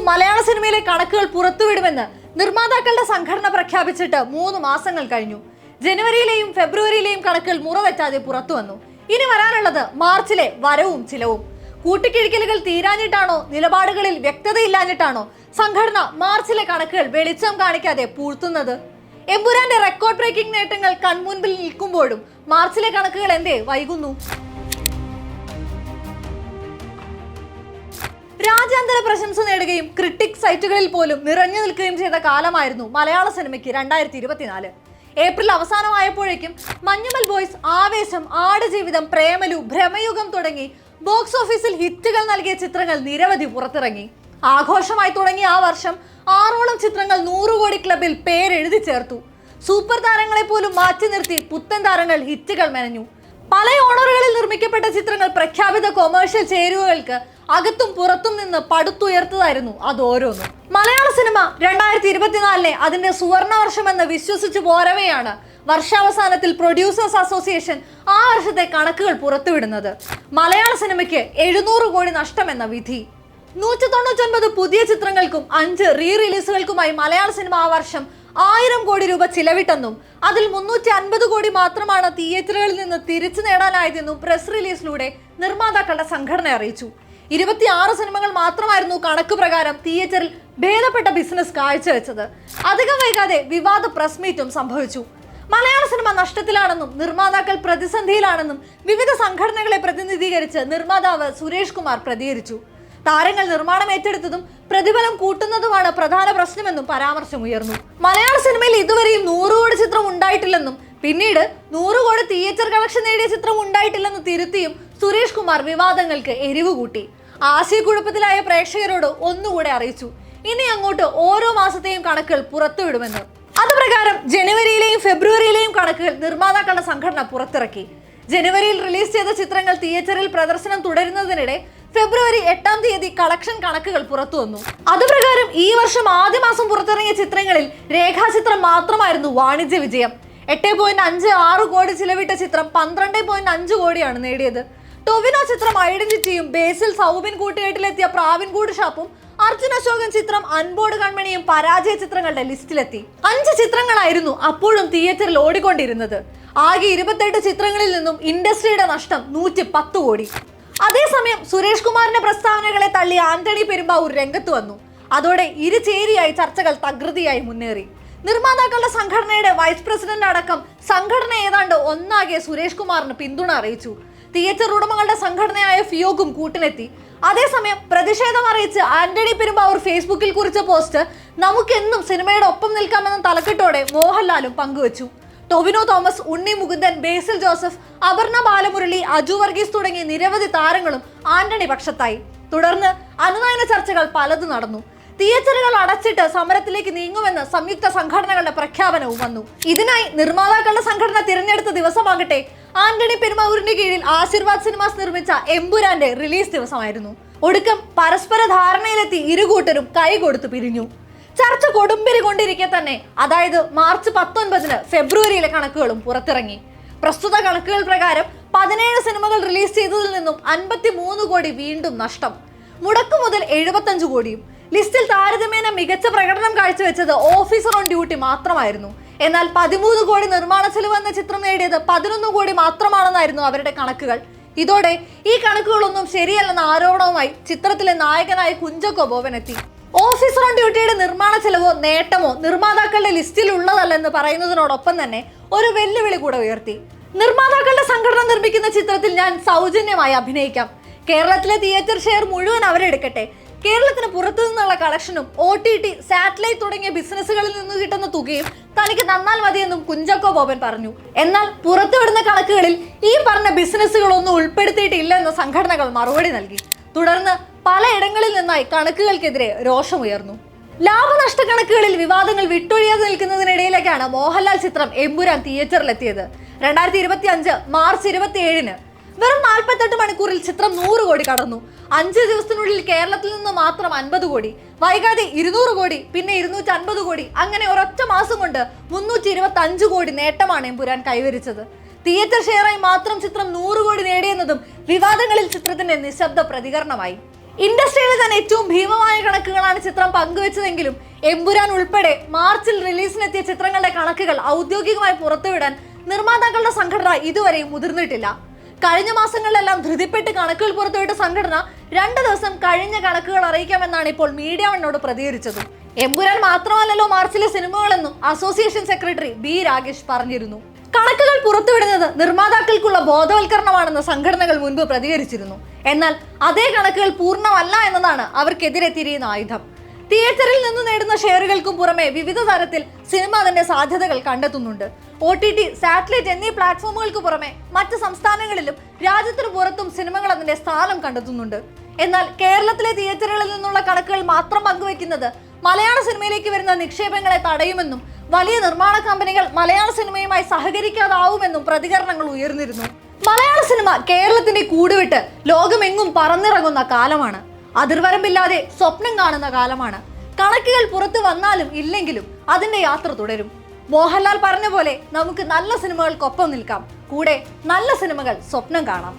മലയാള സിനിമയിലെ കണക്കുകൾ പുറത്തുവിടുമെന്ന് നിർമ്മാതാക്കളുടെ സംഘടന പ്രഖ്യാപിച്ചിട്ട് 3 മാസങ്ങൾ കഴിഞ്ഞു. ജനുവരിയിലെയും ഫെബ്രുവരിയിലെയും കണക്കുകൾ മുറവെച്ചാതെ പുറത്തു വന്നു. ഇനി വരാനുള്ളത് മാർച്ചിലെ വരവും ചിലവും. കൂട്ടിക്കിഴിക്കലുകൾ തീരാഞ്ഞിട്ടാണോ, നിലപാടുകളിൽ വ്യക്തതയില്ലാഞ്ഞിട്ടാണോ സംഘടന മാർച്ചിലെ കണക്കുകൾ വെളിച്ചം കാണിക്കാതെ പൂഴ്ത്തുന്നത്? എമ്പുരാന്റെ റെക്കോർഡ് ബ്രേക്കിംഗ് നേട്ടങ്ങൾ കൺമുൻപിൽ നിൽക്കുമ്പോഴും മാർച്ചിലെ കണക്കുകൾ എന്തേ വൈകുന്നു? രാജ്യാന്തര പ്രശംസ നേടുകയും ക്രിട്ടിക് സൈറ്റുകളിൽ പോലും നിറഞ്ഞു നിൽക്കുകയും ചെയ്ത കാലമായിരുന്നു മലയാള സിനിമയ്ക്ക് 2024. ഏപ്രിൽ അവസാനമായപ്പോഴേക്കും മഞ്ഞുമൽ ബോയ്സ്, ആവേശം, ആടുജീവിതം, പ്രേമലു, ഭ്രമയുഗം തുടങ്ങി ബോക്സ് ഓഫീസിൽ ഹിറ്റുകൾ നൽകിയ ചിത്രങ്ങൾ നിരവധി പുറത്തിറങ്ങി. ആഘോഷമായി തുടങ്ങിയ ആ വർഷം 6ഓളം ചിത്രങ്ങൾ 100 കോടി ക്ലബിൽ പേരെഴുതി ചേർത്തു. സൂപ്പർ താരങ്ങളെ പോലും മാറ്റി നിർത്തി പുത്തൻ താരങ്ങൾ ഹിറ്റുകൾ മെനഞ്ഞു. പല ഓണറുകളിൽ നിർമ്മിക്കപ്പെട്ട ചിത്രങ്ങൾ പ്രഖ്യാപിത കൊമേഴ്ഷ്യൽ ചേരുവകൾക്ക് അകത്തും പുറത്തും നിന്ന് പടുത്തുയർത്തതായിരുന്നു അത് ഓരോന്നും. മലയാള സിനിമ 2024 അതിന്റെ സുവർണ വർഷമെന്ന് വിശ്വസിച്ചു പോരവെയാണ് വർഷാവസാനത്തിൽ പ്രൊഡ്യൂസേഴ്സ് അസോസിയേഷൻ ആ വർഷത്തെ കണക്കുകൾ പുറത്തുവിടുന്നത്. മലയാള സിനിമയ്ക്ക് 700 കോടി നഷ്ടമെന്ന വിധി. 199 പുതിയ ചിത്രങ്ങൾക്കും 5 റീ റിലീസുകൾക്കുമായി മലയാള സിനിമ ആ വർഷം 1000 കോടി രൂപ ചിലവിട്ടെന്നും അതിൽ 350 കോടി മാത്രമാണ് തിയേറ്ററുകളിൽ നിന്ന് തിരിച്ചു നേടാനായതെന്നും പ്രസ് റിലീസിലൂടെ നിർമ്മാതാക്കളുടെ സംഘടന അറിയിച്ചു. 26 സിനിമകൾ മാത്രമായിരുന്നു കണക്ക് പ്രകാരം തിയേറ്ററിൽ ഭേദപ്പെട്ട ബിസിനസ് കാഴ്ചവെച്ചത്. അധികം വൈകാതെ വിവാദ പ്രസ് മീറ്റും സംഭവിച്ചു. മലയാള സിനിമ നഷ്ടത്തിലാണെന്നും നിർമ്മാതാക്കൾ പ്രതിസന്ധിയിലാണെന്നും വിവിധ സംഘടനകളെ പ്രതിനിധീകരിച്ച് നിർമ്മാതാവ് സുരേഷ് കുമാർ പ്രതികരിച്ചു. താരങ്ങൾ നിർമ്മാണം ഏറ്റെടുത്തതും പ്രതിഫലം കൂട്ടുന്നതുമാണ് പ്രധാന പ്രശ്നമെന്നും പരാമർശമുയർന്നു. മലയാള സിനിമയിൽ ഇതുവരെയും 100 കോടി ചിത്രം ഉണ്ടായിട്ടില്ലെന്നും പിന്നീട് 100 കോടി തിയേറ്റർ കളക്ഷൻ നേടിയ ചിത്രം ഉണ്ടായിട്ടില്ലെന്ന് തിരുത്തിയും സുരേഷ് കുമാർ വിവാദങ്ങൾക്ക് എരിവ് കൂട്ടി. ആശയക്കുഴപ്പത്തിലായ പ്രേക്ഷകരോട് ഒന്നുകൂടെ അറിയിച്ചു, ഇനി അങ്ങോട്ട് ഓരോ മാസത്തെയും കണക്കുകൾ പുറത്തുവിടുമെന്ന്. അതുപ്രകാരം ജനുവരിയിലെയും ഫെബ്രുവരിയിലെയും കണക്കുകൾ നിർമ്മാതാക്കളുടെ സംഘടന പുറത്തിറക്കി. ജനുവരിയിൽ റിലീസ് ചെയ്ത ചിത്രങ്ങൾ തിയേറ്ററിൽ പ്രദർശനം തുടരുന്നതിനിടെ ഫെബ്രുവരി 8-ാം തീയതി കളക്ഷൻ കണക്കുകൾ പുറത്തു വന്നു. അതുപ്രകാരം ഈ വർഷം ആദ്യ മാസം പുറത്തിറങ്ങിയ ചിത്രങ്ങളിൽ രേഖാചിത്രം മാത്രമായിരുന്നു വാണിജ്യ വിജയം. 8.56 കോടി ചിലവിട്ട ചിത്രം 12.5 കോടിയാണ് നേടിയത്. ടൊവിനോ ചിത്രം ഐഡന്റിറ്റിയും, ബേസിൽ സൗബിൻ കൂട്ടുകെട്ടിലെത്തിയ പ്രാവിൻകൂട് ഷാപ്പും, അർജുൻ അശോകൻ ചിത്രം അൻപോട് കൺമണിയും പരാജയ ചിത്രങ്ങളുടെ ലിസ്റ്റിലെത്തി. 5 ചിത്രങ്ങളായിരുന്നു അപ്പോഴും തിയേറ്ററിൽ ഓടിക്കൊണ്ടിരുന്നത്. ആകെ 28 ചിത്രങ്ങളിൽ നിന്നും ഇൻഡസ്ട്രിയുടെ നഷ്ടം 110 കോടി. അതേസമയം സുരേഷ് കുമാറിന്റെ പ്രസ്താവനകളെ തള്ളി ആന്റണി പെരുമ്പാവൂർ രംഗത്ത് വന്നു. അതോടെ ഇരുചേരിയായി ചർച്ചകൾ തകൃതിയായി മുന്നേറി. നിർമ്മാതാക്കളുടെ സംഘടനയുടെ വൈസ് പ്രസിഡന്റ് അടക്കം സംഘടന ഏതാണ്ട് ഒന്നാകെ സുരേഷ് കുമാറിന് പിന്തുണ അറിയിച്ചു. തിയേറ്റർ ഉടമകളുടെ സംഘടനയായ ഫിയോഗും കൂട്ടിനെത്തി. അതേസമയം പ്രതിഷേധം അറിയിച്ച് ആന്റണി പെരുമ്പാവൂർ ഫേസ്ബുക്കിൽ കുറിച്ച പോസ്റ്റ് നമുക്കെന്നും സിനിമയുടെ ഒപ്പം നിൽക്കാമെന്ന തലക്കെട്ടോടെ മോഹൻലാലും പങ്കുവച്ചു. ടൊവിനോ തോമസ്, ഉണ്ണി മുകുന്ദൻ, ബേസിൽ ജോസഫ്, അപർണ ബാലമുരളി, അജു വർഗീസ് തുടങ്ങി നിരവധി താരങ്ങളും ആന്റണി പക്ഷത്തായി. തുടർന്ന് അനുനയന ചർച്ചകൾ പലതും നടന്നു. തിയേറ്ററുകൾ അടച്ചിട്ട് സമരത്തിലേക്ക് നീങ്ങുമെന്ന് സംയുക്ത സംഘടനകളുടെ പ്രഖ്യാപനവും വന്നു. ഇതിനായി നിർമ്മാതാക്കളുടെ സംഘടന തിരഞ്ഞെടുത്ത ദിവസമാകട്ടെ ആന്റണി പെരുമ്പാവൂരിന്റെ കീഴിൽ ആശീർവാദ് സിനിമാസ് നിർമ്മിച്ച എമ്പുരാന്റെ റിലീസ് ദിവസമായിരുന്നു. ഒടുക്കം പരസ്പര ധാരണയിലെത്തി ഇരുകൂട്ടരും കൈകൊടുത്തു പിരിഞ്ഞു. ചർച്ച കൊടുമ്പിരി കൊണ്ടിരിക്കെ തന്നെ, അതായത് മാർച്ച് 19-ന് ഫെബ്രുവരിയിലെ കണക്കുകളും പുറത്തിറങ്ങി. പ്രസ്തുത കണക്കുകൾ പ്രകാരം 17 സിനിമകൾ റിലീസ് ചെയ്തതിൽ നിന്നും 53 കോടി വീണ്ടും നഷ്ടം. മുടക്കു മുതൽ 75 കോടിയും. ലിസ്റ്റിൽ താരതമ്യേന മികച്ച പ്രകടനം കാഴ്ചവെച്ചത് ഓഫീസർ ഓൺ ഡ്യൂട്ടി മാത്രമായിരുന്നു. എന്നാൽ 13 കോടി നിർമ്മാണ ചെലവ് എന്ന ചിത്രം നേടിയത് 11 കോടി മാത്രമാണെന്നായിരുന്നു അവരുടെ കണക്കുകൾ. ഇതോടെ ഈ കണക്കുകളൊന്നും ശരിയല്ലെന്ന ആരോപണവുമായി ചിത്രത്തിലെ നായകനായ കുഞ്ചാക്കോ ബോബൻ എത്തി. ഓഫീസർ ഓൺ ഡ്യൂട്ടിയുടെ നിർമ്മാണ ചെലവോ നേട്ടമോ നിർമ്മാതാക്കളുടെ ലിസ്റ്റിൽ ഉള്ളതല്ലെന്ന് പറയുന്നതിനോടൊപ്പം തന്നെ ഒരു വെല്ലുവിളി കൂടെ ഉയർത്തി. നിർമ്മാതാക്കളുടെ സംഘടന നിർമ്മിക്കുന്ന ചിത്രത്തിൽ ഞാൻ സൗജന്യമായി അഭിനയിക്കാം. കേരളത്തിലെ തിയേറ്റർ ഷെയർ മുഴുവൻ അവരെടുക്കട്ടെ. കേരളത്തിന് പുറത്തു നിന്നുള്ള കളക്ഷനും OTT, സാറ്റലൈറ്റ് തുടങ്ങിയ ബിസിനസ്സുകളിൽ നിന്ന് കിട്ടുന്ന തുകയും തനിക്ക് തന്നാൽ മതിയെന്നും കുഞ്ചാക്കോ ബോബൻ പറഞ്ഞു. എന്നാൽ പുറത്തുവിടുന്ന കണക്കുകളിൽ ഈ പറഞ്ഞ ബിസിനസ്സുകളൊന്നും ഉൾപ്പെടുത്തിയിട്ടില്ലെന്ന് സംഘടനകൾ മറുപടി നൽകി. തുടർന്ന് പലയിടങ്ങളിൽ നിന്നായി കണക്കുകൾക്കെതിരെ രോഷമുയർന്നു. ലാഭനഷ്ട കണക്കുകളിൽ വിവാദങ്ങൾ വിട്ടൊഴിയാതെ നിൽക്കുന്നതിനിടയിലേക്കാണ് മോഹൻലാൽ ചിത്രം എമ്പുരാൻ തിയേറ്ററിലെത്തിയത്. 2025 മാർച്ച് 27-ന് വെറും 48 മണിക്കൂറിൽ ചിത്രം 100 കോടി കടന്നു. 5 ദിവസത്തിനുള്ളിൽ കേരളത്തിൽ നിന്ന് മാത്രം 50 കോടി, വൈകാതെ 200 കോടി, പിന്നെ 250 കോടി, അങ്ങനെ ഒരൊറ്റ മാസം കൊണ്ട് 325 കോടി നേട്ടമാണ് എമ്പുരാൻ കൈവരിച്ചത്. തിയേറ്റർ ഷെയറായി മാത്രം ചിത്രം 100 കോടി നേടിയെന്നതും വിവാദങ്ങളിൽ ചിത്രത്തിന്റെ നിശബ്ദ പ്രതികരണമായി. ഇൻഡസ്ട്രിയിലെ തന്നെ ഏറ്റവും ഭീമമായ കണക്കുകളാണ് കണക്കുകളാണ് ചിത്രം പങ്കുവെച്ചതെങ്കിലും എമ്പുരാൻ ഉൾപ്പെടെ മാർച്ചിൽ റിലീസിനെത്തിയ ചിത്രങ്ങളുടെ കണക്കുകൾ ഔദ്യോഗികമായി പുറത്തുവിടാൻ നിർമ്മാതാക്കളുടെ സംഘടന ഇതുവരെയും മുതിർന്നിട്ടില്ല. കഴിഞ്ഞ മാസങ്ങളിലെല്ലാം ധൃതിപ്പെട്ട് കണക്കുകൾ പുറത്തുവിട്ട സംഘടന 2 ദിവസം കഴിഞ്ഞ കണക്കുകൾ അറിയിക്കാമെന്നാണ് ഇപ്പോൾ മീഡിയ വണ്ണോട് പ്രതികരിച്ചത്. എമ്പുരാൻ മാത്രമല്ലല്ലോ മാർച്ചിലെ സിനിമകളെന്നും അസോസിയേഷൻ സെക്രട്ടറി ബി രാഗേഷ് പറഞ്ഞിരുന്നു. കണക്കുകൾ പുറത്തുവിടുന്നത് നിർമ്മാതാക്കൾക്കുള്ള ബോധവൽക്കരണമാണെന്ന് സംഘടനകൾ മുൻപ് പ്രതികരിച്ചിരുന്നു. എന്നാൽ അതേ കണക്കുകൾ പൂർണ്ണമല്ല എന്നതാണ് അവർക്കെതിരെ തിരിയുന്ന ആയുധം. തിയേറ്ററിൽ നിന്ന് നേടുന്ന ഷെയറുകൾക്കും പുറമെ വിവിധ തരത്തിൽ സിനിമ അതിന്റെ സാധ്യതകൾ കണ്ടെത്തുന്നുണ്ട്. OTT, സാറ്റലൈറ്റ് എന്നീ പ്ലാറ്റ്ഫോമുകൾക്ക് പുറമെ മറ്റ് സംസ്ഥാനങ്ങളിലും രാജ്യത്തിന് പുറത്തും സിനിമകൾ അതിന്റെ സ്ഥാനം കണ്ടെത്തുന്നുണ്ട്. എന്നാൽ കേരളത്തിലെ തിയേറ്ററുകളിൽ നിന്നുള്ള കണക്കുകൾ മാത്രം പങ്കുവെക്കുന്നത് മലയാള സിനിമയിലേക്ക് വരുന്ന നിക്ഷേപങ്ങളെ തടയുമെന്നും വലിയ നിർമ്മാണ കമ്പനികൾ മലയാള സിനിമയുമായി സഹകരിക്കാതാവുമെന്നും പ്രതികരണങ്ങൾ ഉയർന്നിരുന്നു. മലയാള സിനിമ കേരളത്തിന്റെ കൂടുവിട്ട് ലോകമെങ്ങും പറന്നിറങ്ങുന്ന കാലമാണ്. അതിർവരമ്പില്ലാതെ സ്വപ്നം കാണുന്ന കാലമാണ്. കണക്കുകൾ പുറത്തു വന്നാലും ഇല്ലെങ്കിലും അതിന്റെ യാത്ര തുടരും. മോഹൻലാൽ പറഞ്ഞ പോലെ നമുക്ക് നല്ല സിനിമകൾക്കൊപ്പം നിൽക്കാം, കൂടെ നല്ല സിനിമകൾ സ്വപ്നം കാണാം.